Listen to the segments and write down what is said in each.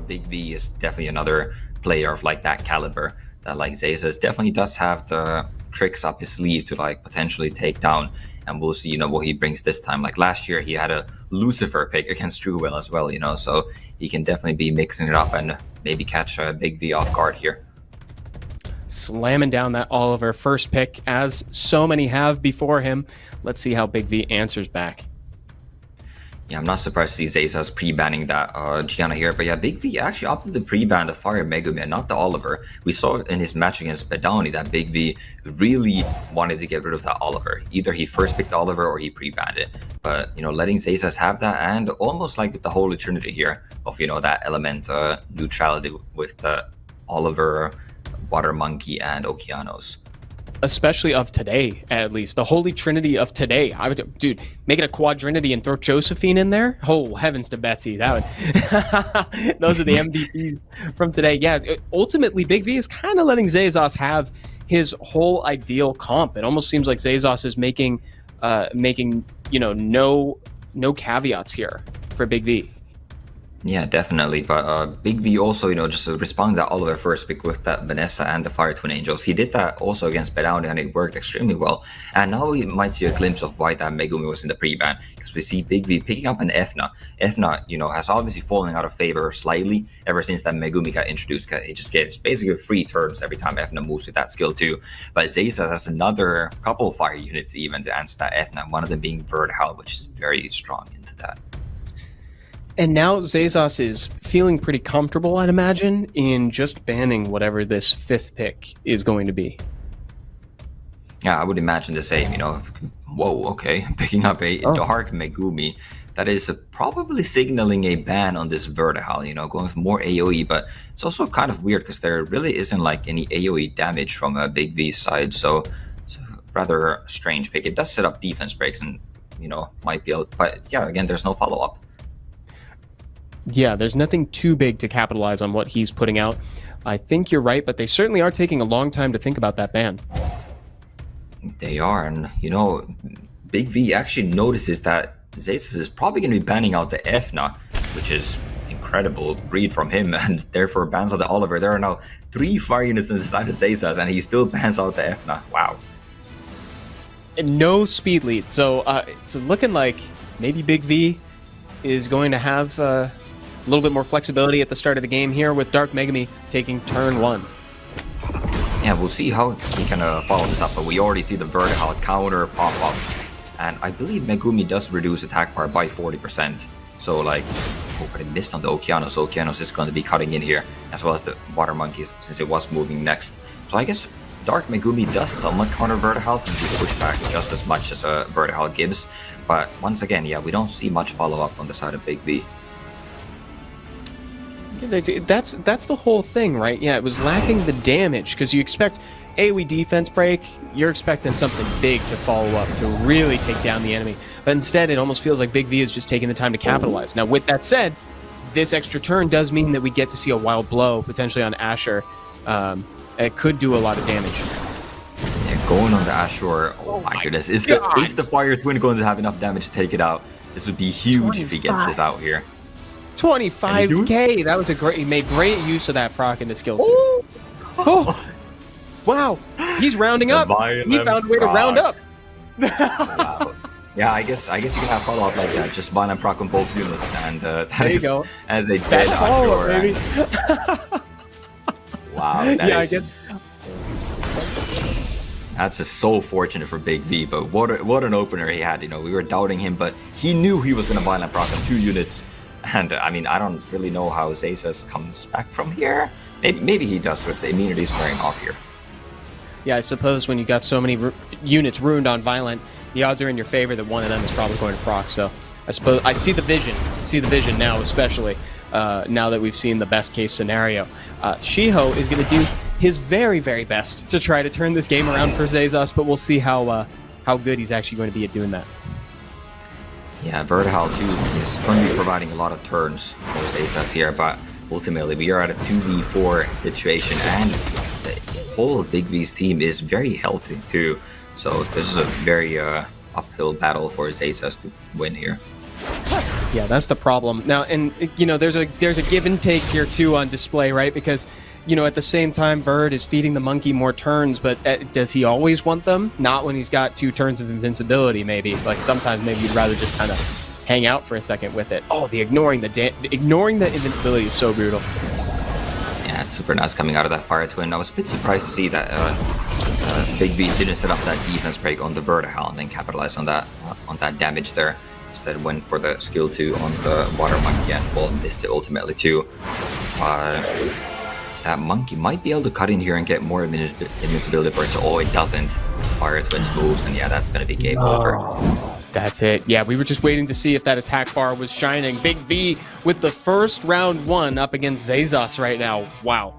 Big V is definitely another player of like that caliber that like ZEZAS definitely does have the tricks up his sleeve to like potentially take down. And we'll see, what he brings this time. Like last year, he had a Lucifer pick against Truewell as well, so he can definitely be mixing it up and maybe catch a Big V off guard here. Slamming down that Oliver first pick, as so many have before him. Let's see how Big V answers back. Yeah, I'm not surprised to see ZEZAS pre-banning that Gianna here, but yeah, Big V actually opted to pre-ban the Fire Megumi and not the Oliver. We saw in his match against Bedowni that Big V really wanted to get rid of that Oliver. Either he first picked Oliver or he pre-banned it. But, letting ZEZAS have that, and almost like with the Holy Trinity here of, that element neutrality with the Oliver, Water Monkey, and Okeanos. Especially of today, at least. The Holy Trinity of today. Dude, make it a quadrinity and throw Josephine in there? Oh, heavens to Betsy. That would... Those are the MVPs from today. Yeah, ultimately, Big V is kind of letting ZEZAS have his whole ideal comp. It almost seems like ZEZAS is making no caveats here for Big V. Yeah, definitely. But Big V also, just responding to that Oliver first pick with that Vanessa and the Fire Twin Angels. He did that also against Bedowni and it worked extremely well. And now we might see a glimpse of why that Megumi was in the pre-ban, because we see Big V picking up an Efna. Efna, has obviously fallen out of favor slightly ever since that Megumi got introduced. It just gets basically free turns every time Efna moves with that skill too. But ZEZAS has another couple of fire units even to answer that Efna, one of them being Verdhal, which is very strong into that. And now ZEZAS is feeling pretty comfortable, I'd imagine, in just banning whatever this fifth pick is going to be. Yeah, I would imagine the same, Whoa, okay. Picking up a Dark Megumi. That is probably signaling a ban on this Verdhal, going for more AoE. But it's also kind of weird because there really isn't like any AoE damage from a Big V side. So it's a rather strange pick. It does set up defense breaks and, might be able... But yeah, again, there's no follow-up. Yeah, there's nothing too big to capitalize on what he's putting out. I think you're right, but they certainly are taking a long time to think about that ban. They are, and Big V actually notices that ZEZAS is probably going to be banning out the Efna, which is incredible read from him, and therefore bans out the Oliver. There are now 3 fire units inside of ZEZAS, and he still bans out the Efna. Wow. And no speed lead, so it's looking like maybe Big V is going to have a little bit more flexibility at the start of the game here with Dark Megumi taking turn 1. Yeah, we'll see how he can follow this up, but we already see the Verdhal counter pop up. And I believe Megumi does reduce attack power by 40%. So but I missed on the Okeanos. Okeanos is going to be cutting in here, as well as the Water Monkeys, since it was moving next. So I guess Dark Megumi does somewhat counter Verdhal, since he pushed back just as much as Verdhal gives. But once again, yeah, we don't see much follow-up on the side of Big V. That's the whole thing, right? Yeah, it was lacking the damage, because you expect AoE defense break, you're expecting something big to follow up to really take down the enemy. But instead, it almost feels like Big V is just taking the time to capitalize. Now, with that said, this extra turn does mean that we get to see a wild blow, potentially on Asher. It could do a lot of damage. Yeah, going on the Asher, oh my goodness. Is the Fire Twin going to have enough damage to take it out? This would be huge if he gets this out here. 25k! That was he made great use of that proc in the skill too. Oh! Wow! He's rounding up! He found a way to round up! Wow. Yeah, I guess you can have follow-up like that. Just violent proc on both units, and that is as a dead Asher. Baby. Wow, that's just so fortunate for Big V, but what an opener he had. We were doubting him, but he knew he was going to violent proc on 2 units. And I mean, I don't really know how ZEZAS comes back from here. Maybe he does, with the immunity wearing off here. Yeah, I suppose when you got so many units ruined on violent, the odds are in your favor that one of them is probably going to proc. So I suppose I see the vision. Now, especially now that we've seen the best case scenario. Shiho is going to do his very, very best to try to turn this game around for ZEZAS, but we'll see how good he's actually going to be at doing that. Yeah, Verdhal too is going to be providing a lot of turns for ZEZAS here, but ultimately we are at a 2v4 situation, and the whole Big V's team is very healthy too. So this is a very uphill battle for ZEZAS to win here. Yeah, that's the problem. Now, and you know, there's a give and take here too on display, right? Because, you know, at the same time, Verd is feeding the monkey more turns, but does he always want them? Not when he's got 2 turns of invincibility, maybe. Like sometimes maybe you'd rather just kind of hang out for a second with it. Oh, the ignoring the invincibility is so brutal. Yeah, it's super nice coming out of that Fire Twin. I was a bit surprised to see that BIGV didn't set up that defense break on the Vertical and then capitalize on that damage there. Instead went for the skill 2 on the Water Monkey and well, missed it ultimately too. That monkey might be able to cut in here and get more invincibility first. Oh, it doesn't. Fire Twins moves, and yeah, that's going to be game over. That's it. Yeah, we were just waiting to see if that attack bar was shining. BIGV with the first round 1 up against ZEZAS right now. Wow.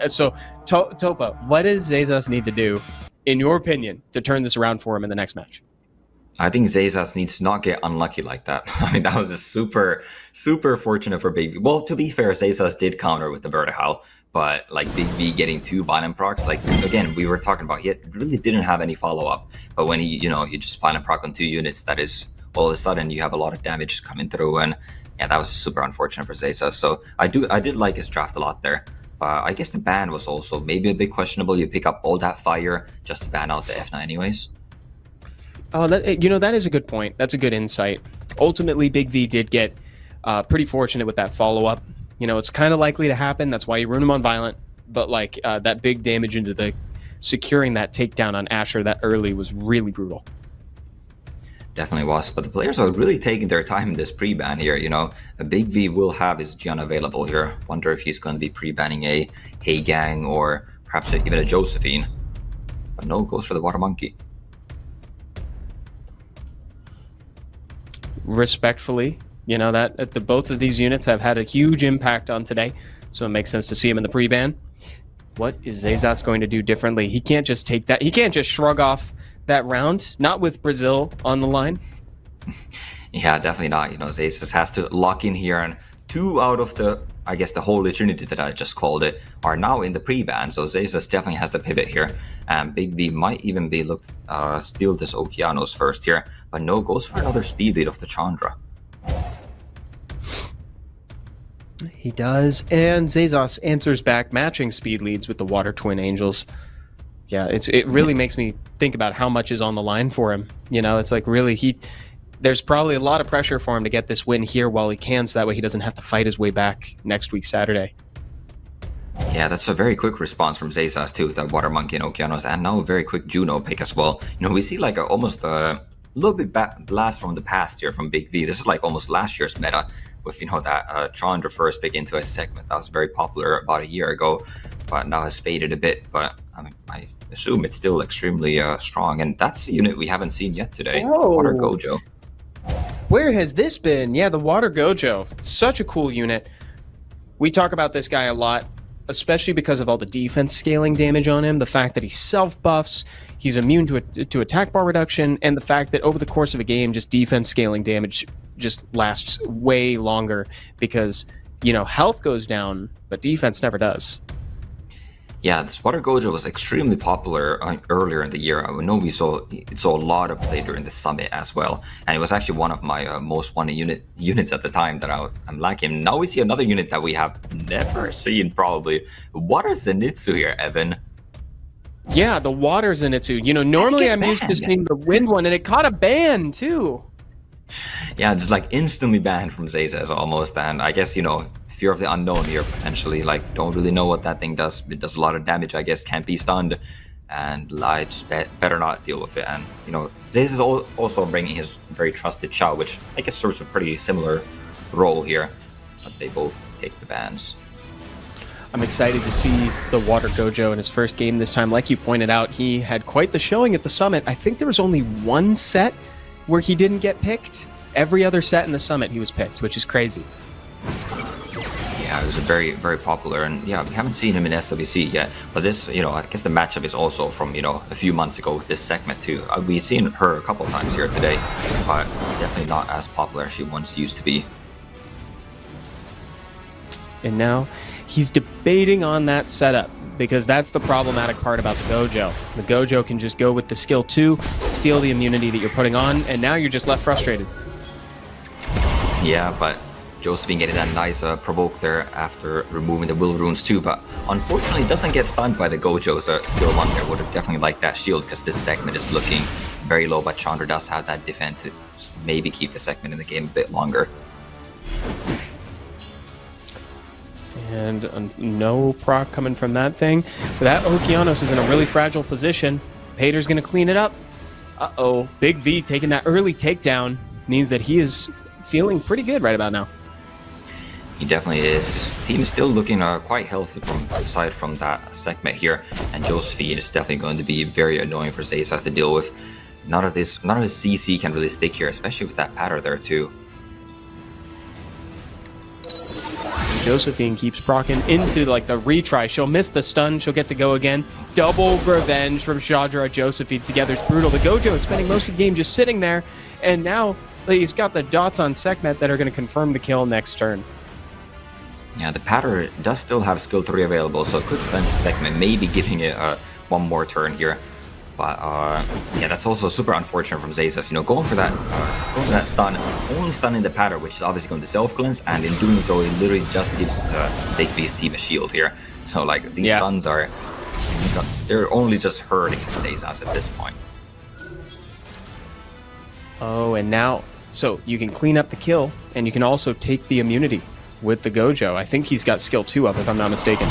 So, Topa, what does ZEZAS need to do, in your opinion, to turn this around for him in the next match? I think ZEZAS needs to not get unlucky like that. I mean, that was just super, super fortunate for BIGV. Well, to be fair, ZEZAS did counter with the Vertical, but like BIGV getting 2 bottom procs, like again, we were talking about, he really didn't have any follow-up. But when you just find a proc on 2 units, that is, all of a sudden you have a lot of damage coming through, and yeah, that was super unfortunate for ZEZAS. So I did like his draft a lot there. I guess the ban was also maybe a bit questionable. You pick up all that fire just to ban out the F9 anyways. Oh, that is a good point. That's a good insight. Ultimately, BIGV did get pretty fortunate with that follow-up. You know, it's kind of likely to happen. That's why you run him on Violent. But, like, that big damage into the securing that takedown on Asher that early was really brutal. Definitely was. But the players are really taking their time in this pre-ban here. You know, a BIGV will have his Gian available here. Wonder if he's going to be pre-banning a Hey Gang or perhaps even a Josephine. But no, goes for the Water Monkey. Respectfully, you know, that both of these units have had a huge impact on today, so it makes sense to see him in the pre-ban. What is ZEZAS going to do differently? He can't just take that. He can't just shrug off that round, not with Brazil on the line. Yeah, definitely not. You know, ZEZAS has to lock in here, and 2 out of the, I guess, the Holy Trinity that I just called it are now in the pre-ban, so ZEZAS definitely has to pivot here. And BIGV might even be steal this Okeanos first here, but no, goes for another speed lead of the Chandra. He does, and ZEZAS answers back, matching speed leads with the Water Twin Angels. Yeah, it really makes me think about how much is on the line for him. You know, it's like really there's probably a lot of pressure for him to get this win here while he can, so that way he doesn't have to fight his way back next week Saturday. Yeah, that's a very quick response from ZEZAS too, with that Water Monkey and Okeanos, and now a very quick Juno pick as well. You know, we see like almost a little bit blast from the past here from BIGV. This is like almost last year's meta with, you know, that Chandra first pick into a segment that was very popular about a year ago, but now has faded a bit. But I mean, I assume it's still extremely strong, and that's a unit we haven't seen yet today. Oh. Water Gojo. Where has this been? Yeah, the Water Gojo. Such a cool unit. We talk about this guy a lot, especially because of all the defense scaling damage on him, the fact that he self-buffs, he's immune to attack bar reduction, and the fact that over the course of a game, just defense scaling damage just lasts way longer because, you know, health goes down, but defense never does. Yeah, this Water Gojo was extremely popular earlier in the year. I know we saw a lot of play during the summit as well, and it was actually one of my most wanted units at the time that I'm liking. Now we see another unit that we have never seen probably. Water Zenitsu here, Evan. Yeah, the Water Zenitsu. You know, normally I'm used to seeing the wind one, and it caught a ban too. Yeah, just like instantly banned from ZEZAS almost, and I guess, you know, Fear of the Unknown here potentially, like don't really know what that thing does. It does a lot of damage, I guess, can't be stunned, and I just better not deal with it. And, you know, ZEZAS is also bringing his very trusted Chao, which I guess serves a pretty similar role here, but they both take the bans. I'm excited to see the Water Gojo in his first game this time. Like you pointed out, he had quite the showing at the Summit. I think there was only one set where he didn't get picked. Every other set in the Summit he was picked, which is crazy. Yeah, it was a very, very popular, and yeah, we haven't seen him in SWC yet, but this, you know, I guess the matchup is also from, you know, a few months ago with this segment too. We've seen her a couple times here today, but definitely not as popular as she once used to be. And now he's debating on that setup, because that's the problematic part about the Gojo. The Gojo can just go with the skill 2, steal the immunity that you're putting on, and now you're just left frustrated. Yeah, but Josephine getting that nice provoke there after removing the will runes too, but unfortunately doesn't get stunned by the Gojo's skill 1 there. Would have definitely liked that shield because this segment is looking very low, but Chandra does have that defense to maybe keep the segment in the game a bit longer. And no proc coming from that thing. But that Okeanos is in a really fragile position. Pater's going to clean it up. Uh-oh. Big V taking that early takedown means that he is feeling pretty good right about now. He definitely is. His team is still looking quite healthy aside from that segment here, and Josephine is definitely going to be very annoying for ZEZAS to deal with. None of his CC can really stick here, especially with that pattern there too. Josephine keeps procking into like the retry. She'll miss the stun. She'll get to go again. Double revenge from Shadra Josephine together. It's brutal. The Gojo is spending most of the game just sitting there, and now he's got the dots on Sekhmet that are going to confirm the kill next turn. Yeah, the pattern does still have skill 3 available, so it could cleanse Sekhmet, maybe giving it one more turn here. But yeah, that's also super unfortunate from ZEZAS. You know, going for that stun, only stunning the pattern, which is obviously going to self cleanse, and in doing so, it literally just gives Big V's team a shield here. So like these stuns they're only just hurting ZEZAS at this point. Oh, and now, so you can clean up the kill, and you can also take the immunity with the Gojo. I think he's got skill 2 up, if I'm not mistaken.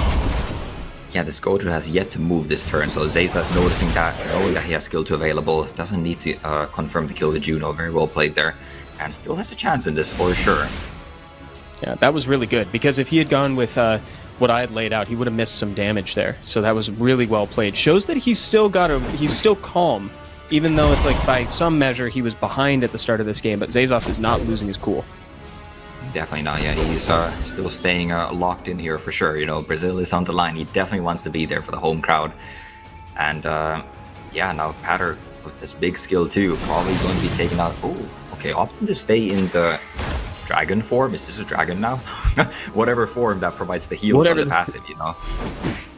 Yeah, this Gojo has yet to move this turn, so ZEZAS noticing that, knowing that he has skill 2 available, doesn't need to confirm the kill with Juno. Very well played there, and still has a chance in this for sure. Yeah, that was really good, because if he had gone with what I had laid out, he would have missed some damage there. So that was really well played. Shows that he's still calm, even though it's like by some measure he was behind at the start of this game, but ZEZAS is not losing his cool. Definitely not. Yeah, he's still staying locked in here for sure. You know, Brazil is on the line. He definitely wants to be there for the home crowd. And yeah, now Patter with this big skill too, probably going to be taken out. Oh, okay, opting to stay in the dragon form. Is this a dragon now? Whatever form that provides the heals on the passive, you know.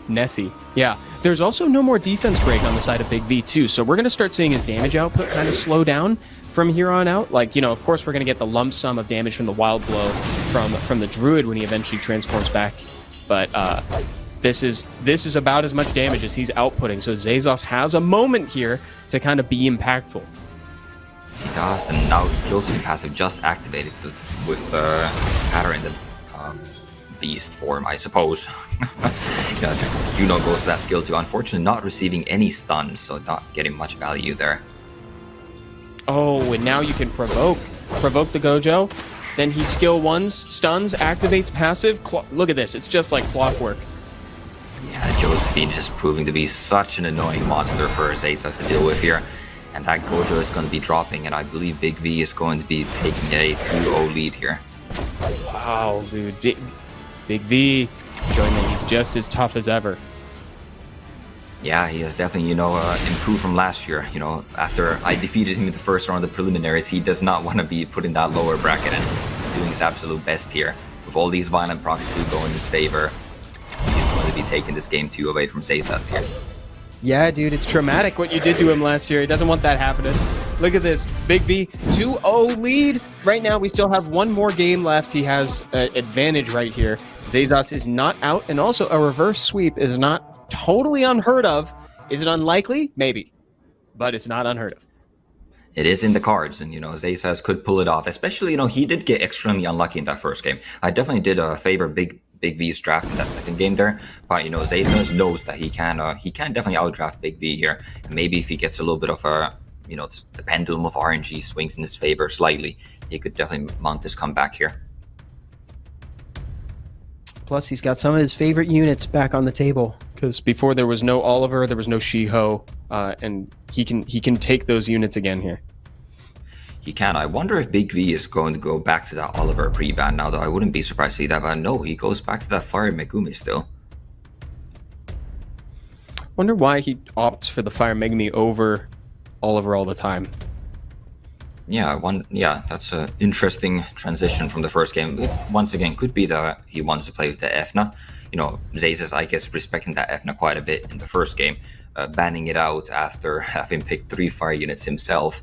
Nessie. Yeah. There's also no more defense break on the side of Big V too, so we're going to start seeing his damage output kind of slow down from here on out. Like, you know, of course we're going to get the lump sum of damage from the Wild Blow from the Druid when he eventually transforms back, but this is about as much damage as he's outputting, so ZEZAS has a moment here to kind of be impactful. He does, and now Josephine passive just activated with the pattern in the beast form, I suppose. Yeah, Juno goes to that skill too. Unfortunately, not receiving any stuns, so not getting much value there. Oh, and now you can provoke the Gojo. Then he skill 1s, stuns, activates passive. Look at this, it's just like clockwork. Yeah, Josephine is just proving to be such an annoying monster for ZEZAS to deal with here. And that Gojo is going to be dropping, and I believe Big V is going to be taking a 2-0 lead here. Wow, dude. Big V showing that he's just as tough as ever. Yeah, he has definitely, you know, improved from last year. You know, after I defeated him in the first round of the preliminaries, he does not want to be put in that lower bracket, and he's doing his absolute best here. With all these violent procs to go in his favor, he's going to be taking this game 2 away from ZEZAS here. Yeah, dude, it's traumatic what you did to him last year. He doesn't want that happening. Look at this. Big V, 2-0 lead. Right now, we still have one more game left. He has an advantage right here. ZEZAS is not out, and also a reverse sweep is not totally unheard of. Is it unlikely? Maybe. But it's not unheard of. It is in the cards, and, you know, ZEZAS could pull it off. Especially, you know, he did get extremely unlucky in that first game. I definitely did favor Big V's draft in that second game there, but, you know, ZEZAS knows that he can definitely outdraft Big V here. And maybe if he gets a little bit of a, you know, the pendulum of RNG swings in his favor slightly, he could definitely mount this comeback here. Plus, he's got some of his favorite units back on the table, because before there was no Oliver, there was no Shiho, and he can take those units again here. He can. I wonder if Big V is going to go back to that Oliver pre-ban now, though. I wouldn't be surprised to see that, but no, he goes back to that Fire Megumi still. Wonder why he opts for the Fire Megumi over Oliver all the time. Yeah, that's an interesting transition from the first game. It, once again, could be that he wants to play with the Efna. You know, ZEZAS, I guess, respecting that Efna quite a bit in the first game, banning it out after having picked 3 fire units himself.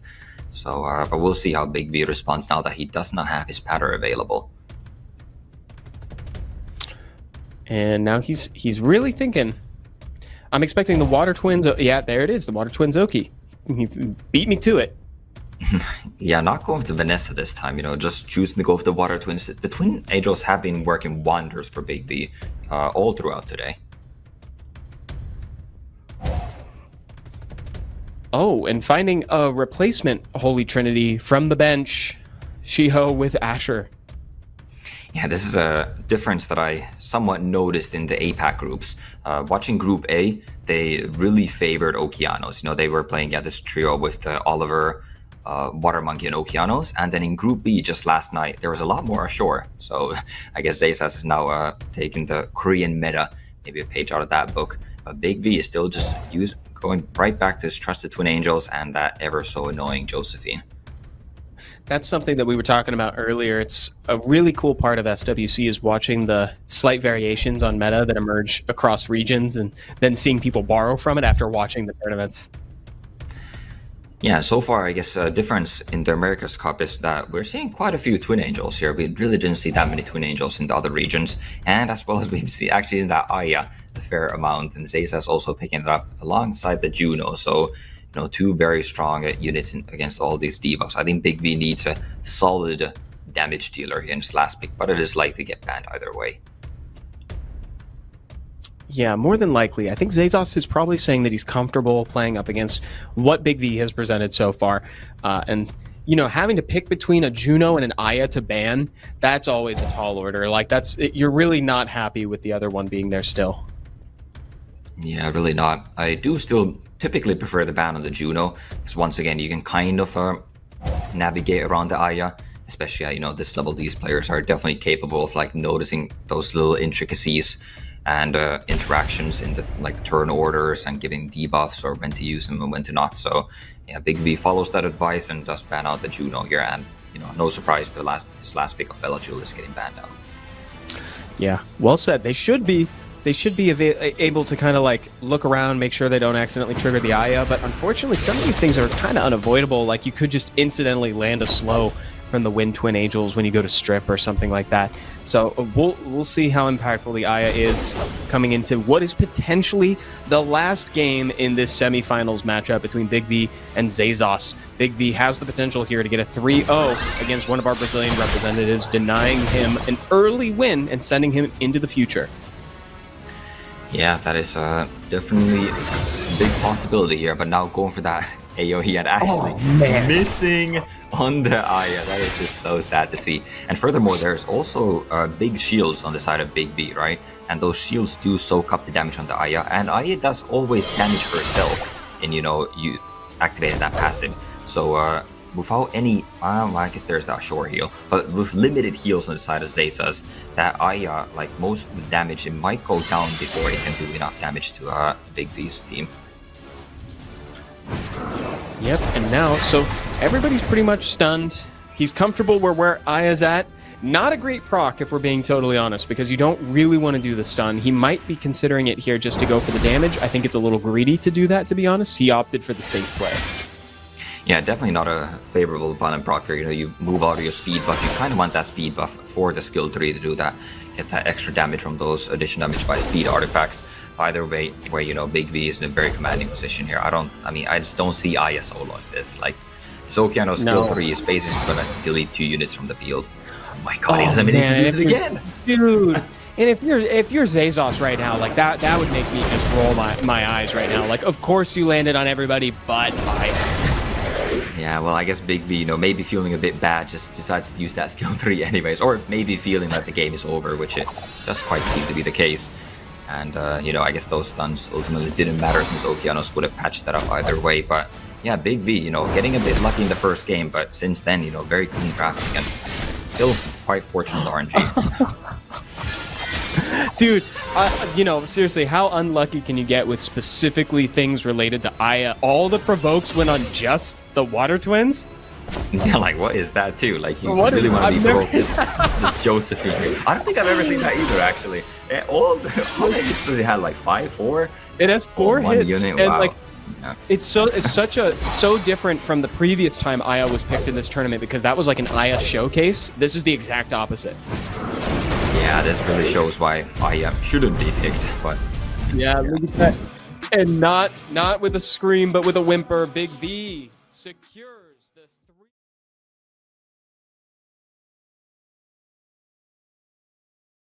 So, but we'll see how Big V responds now that he does not have his pattern available. And now he's really thinking. I'm expecting the Water Twins. Yeah, there it is. The Water Twins Oki. He beat me to it. Yeah, not going to Vanessa this time, just choosing to go with the Water Twins. The Twin Angels have been working wonders for Big V all throughout today. Oh, and finding a replacement Holy Trinity from the bench. Shiho with Asher. Yeah, this is a difference that I somewhat noticed in the APAC groups. Watching Group A, they really favored Okeanos. They were playing this trio with Oliver, Water Monkey, and Okeanos. And then in Group B, just last night, there was a lot more ashore. So I guess ZEZAS is now taking the Korean meta, maybe a page out of that book. But Big V is still just going right back to his trusted Twin Angels and that ever so annoying Josephine. That's something that we were talking about earlier. It's a really cool part of SWC is watching the slight variations on meta that emerge across regions and then seeing people borrow from it after watching the tournaments. Yeah, so far, I guess a difference in the America's Cup is that we're seeing quite a few Twin Angels here. We really didn't see that many Twin Angels in the other regions. And as well as we see actually in that Aya, a fair amount. And ZEZAS also picking it up alongside the Juno. So, two very strong units against all these debuffs. I think Big V needs a solid damage dealer here in his last pick, but it is likely to get banned either way. Yeah, more than likely. I think ZEZAS is probably saying that he's comfortable playing up against what Big V has presented so far. And, having to pick between a Juno and an Aya to ban, that's always a tall order. You're really not happy with the other one being there still. Yeah, really not. I do still typically prefer the ban on the Juno, because once again, you can kind of navigate around the Aya, especially at, this level. These players are definitely capable of noticing those little intricacies and interactions in the turn orders and giving debuffs or when to use them and when to not. So yeah, Big V follows that advice and does ban out the Juno here, and no surprise his last pick of Bella Jewel is getting banned out. Yeah, well said. They should be able to kind of look around, make sure they don't accidentally trigger the Aya, but unfortunately some of these things are kind of unavoidable. You could just incidentally land a slow from the Wind Twin Angels when you go to strip or something like that. So we'll see how impactful the Aya is coming into what is potentially the last game in this semifinals matchup between Big V and ZEZAS. Big V has the potential here to get a 3-0 against one of our Brazilian representatives, denying him an early win and sending him into the future. Yeah, that is definitely a big possibility here, but now going for that AoE and actually missing on the Aya. That is just so sad to see. And furthermore, there's also big shields on the side of Big V, right? And those shields do soak up the damage on the Aya, and Aya does always damage herself in, you activating that passive. So without any, I guess there's that shore heal, but with limited heals on the side of ZEZAS, that Aya, most of the damage, it might go down before it can do enough damage to Big V's team. Yep, and now, so everybody's pretty much stunned. He's comfortable where Aya's at. Not a great proc, if we're being totally honest, because you don't really want to do the stun. He might be considering it here just to go for the damage. I think it's a little greedy to do that, to be honest. He opted for the safe play. Yeah, definitely not a favorable violent proc here. You move out of your speed buff. You kind of want that speed buff for the skill 3 to do that. Get that extra damage from those additional damage by speed artifacts. Either way, where Big V is in a very commanding position here. I just don't see Aya solo like this. Sokiano's skill 3 is basically gonna delete 2 units from the field. Oh my god, he's able to use it again! Dude! And if you're ZEZAS right now, that would make me just roll my eyes right now. Of course you landed on everybody but Aya. Yeah, well, I guess Big V, maybe feeling a bit bad, just decides to use that skill 3 anyways, or maybe feeling that the game is over, which it does quite seem to be the case. And, I guess those stuns ultimately didn't matter since Okeanos would have patched that up either way. But, yeah, Big V, getting a bit lucky in the first game, but since then, very clean drafting and still quite fortunate RNG. Dude, seriously, how unlucky can you get with specifically things related to Aya? All the provokes went on just the Water Twins? Yeah, what is that too? You really want to be broke this Josephine. I don't think I've ever seen that either, actually. How many hits does it have? 5, 4? It has 4 hits. Unit? And wow. It's so different from the previous time Aya was picked in this tournament because that was like an Aya showcase. This is the exact opposite. Yeah, this really shows why Aya shouldn't be picked, but yeah. Look at that. And not with a scream, but with a whimper. Big V secures.